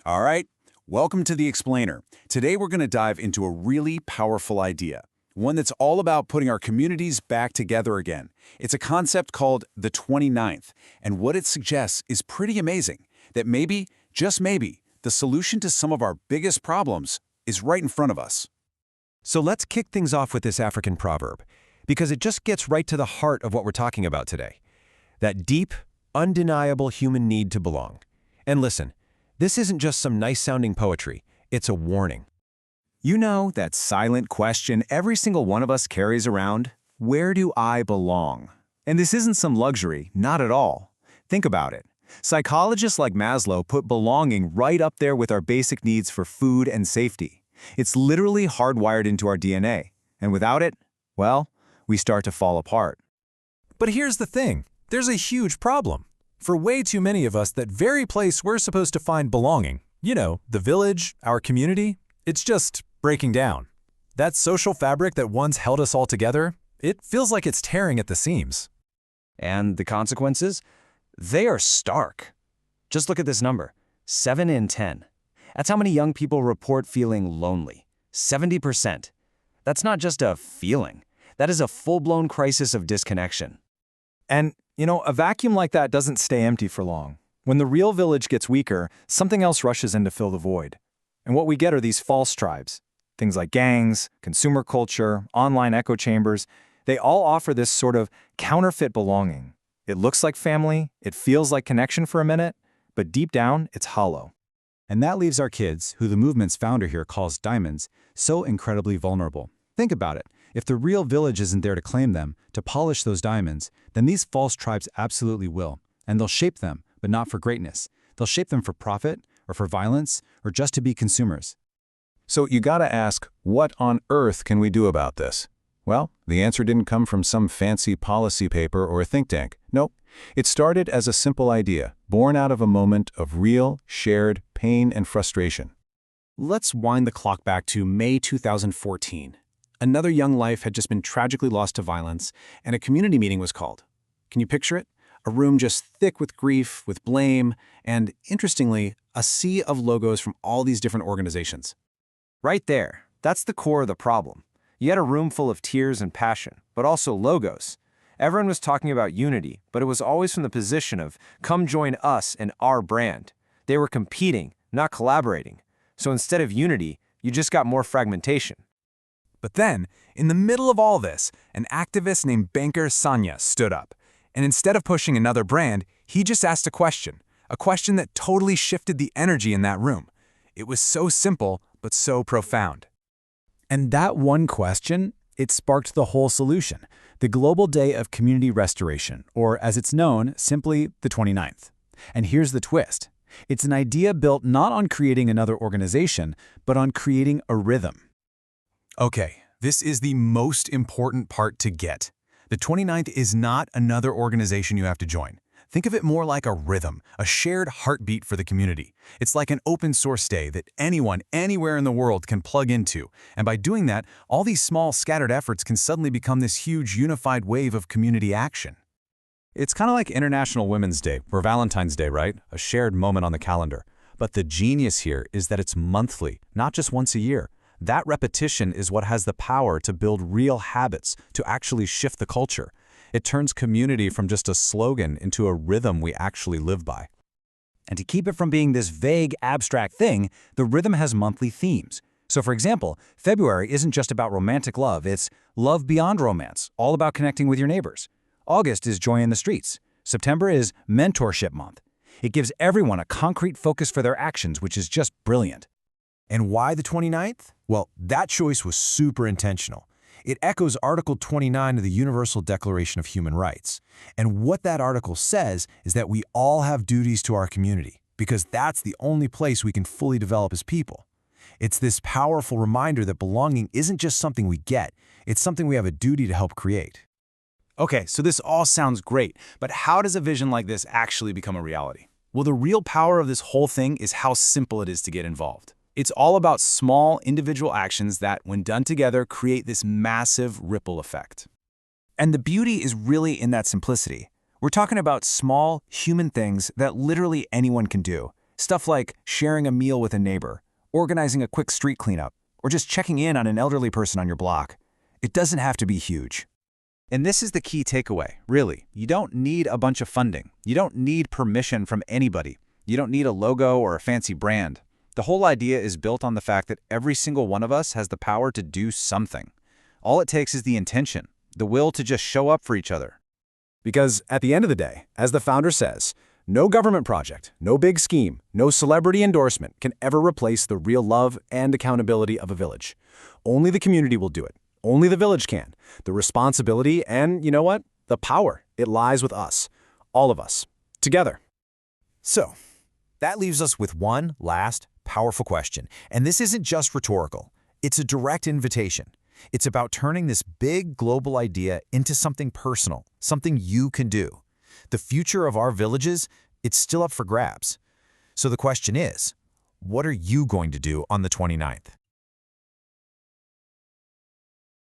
All right, welcome to The Explainer. Today we're going to dive into a really powerful idea, one that's all about putting our communities back together again. It's a concept called the 29th, and what it suggests is pretty amazing, that maybe, just maybe, the solution to some of our biggest problems is right in front of us. So let's kick things off with this African proverb, because it just gets right to the heart of what we're talking about today. That deep, undeniable human need to belong. And listen, this isn't just some nice-sounding poetry, it's a warning. You know that silent question every single one of us carries around? Where do I belong? And this isn't some luxury, not at all. Think about it. Psychologists like Maslow put belonging right up there with our basic needs for food and safety. It's literally hardwired into our DNA. And without it, well, we start to fall apart. But here's the thing. There's a huge problem. For way too many of us, that very place we're supposed to find belonging, the village, our community, it's just breaking down. That social fabric that once held us all together, it feels like it's tearing at the seams. And the consequences? They are stark. Just look at this number, 7 in 10. That's how many young people report feeling lonely, 70%. That's not just a feeling. That is a full-blown crisis of disconnection. And, a vacuum like that doesn't stay empty for long. When the real village gets weaker, something else rushes in to fill the void. And what we get are these false tribes. Things like gangs, consumer culture, online echo chambers. They all offer this sort of counterfeit belonging. It looks like family, it feels like connection for a minute, but deep down, it's hollow. And that leaves our kids, who the movement's founder here calls diamonds, so incredibly vulnerable. Think about it. If the real village isn't there to claim them, to polish those diamonds, then these false tribes absolutely will. And they'll shape them, but not for greatness. They'll shape them for profit, or for violence, or just to be consumers. So you gotta ask, what on earth can we do about this? Well, the answer didn't come from some fancy policy paper or a think tank. Nope. It started as a simple idea, born out of a moment of real, shared pain and frustration. Let's wind the clock back to May 2014. Another young life had just been tragically lost to violence, and a community meeting was called. Can you picture it? A room just thick with grief, with blame, and, interestingly, a sea of logos from all these different organizations. Right there, that's the core of the problem. You had a room full of tears and passion, but also logos. Everyone was talking about unity, but it was always from the position of, come join us and our brand. They were competing, not collaborating. So instead of unity, you just got more fragmentation. But then, in the middle of all this, an activist named Banker Sanya stood up. And instead of pushing another brand, he just asked a question that totally shifted the energy in that room. It was so simple, but so profound. And that one question, it sparked the whole solution, the Global Day of Community Restoration, or as it's known, simply the 29th. And here's the twist. It's an idea built not on creating another organization, but on creating a rhythm. Okay, this is the most important part to get. The 29th is not another organization you have to join. Think of it more like a rhythm, a shared heartbeat for the community. It's like an open source day that anyone, anywhere in the world can plug into. And by doing that, all these small scattered efforts can suddenly become this huge unified wave of community action. It's kind of like International Women's Day, or Valentine's Day, right? A shared moment on the calendar. But the genius here is that it's monthly, not just once a year. That repetition is what has the power to build real habits, to actually shift the culture. It turns community from just a slogan into a rhythm we actually live by. And to keep it from being this vague, abstract thing, the rhythm has monthly themes. So for example, February isn't just about romantic love, it's love beyond romance, all about connecting with your neighbors. August is Joy in the Streets. September is Mentorship Month. It gives everyone a concrete focus for their actions, which is just brilliant. And why the 29th? Well, that choice was super intentional. It echoes Article 29 of the Universal Declaration of Human Rights. And what that article says is that we all have duties to our community, because that's the only place we can fully develop as people. It's this powerful reminder that belonging isn't just something we get, it's something we have a duty to help create. Okay, so this all sounds great, but how does a vision like this actually become a reality? Well, the real power of this whole thing is how simple it is to get involved. It's all about small individual actions that, when done together, create this massive ripple effect. And the beauty is really in that simplicity. We're talking about small, human things that literally anyone can do. Stuff like sharing a meal with a neighbor, organizing a quick street cleanup, or just checking in on an elderly person on your block. It doesn't have to be huge. And this is the key takeaway, really. You don't need a bunch of funding. You don't need permission from anybody. You don't need a logo or a fancy brand. The whole idea is built on the fact that every single one of us has the power to do something. All it takes is the intention, the will to just show up for each other. Because at the end of the day, as the founder says, no government project, no big scheme, no celebrity endorsement can ever replace the real love and accountability of a village. Only the community will do it. Only the village can. The responsibility and, you know what? The power. It lies with us. All of us. Together. So, that leaves us with one last powerful question. And this isn't just rhetorical. It's a direct invitation. It's about turning this big global idea into something personal, something you can do. The future of our villages, it's still up for grabs. So the question is, what are you going to do on the 29th?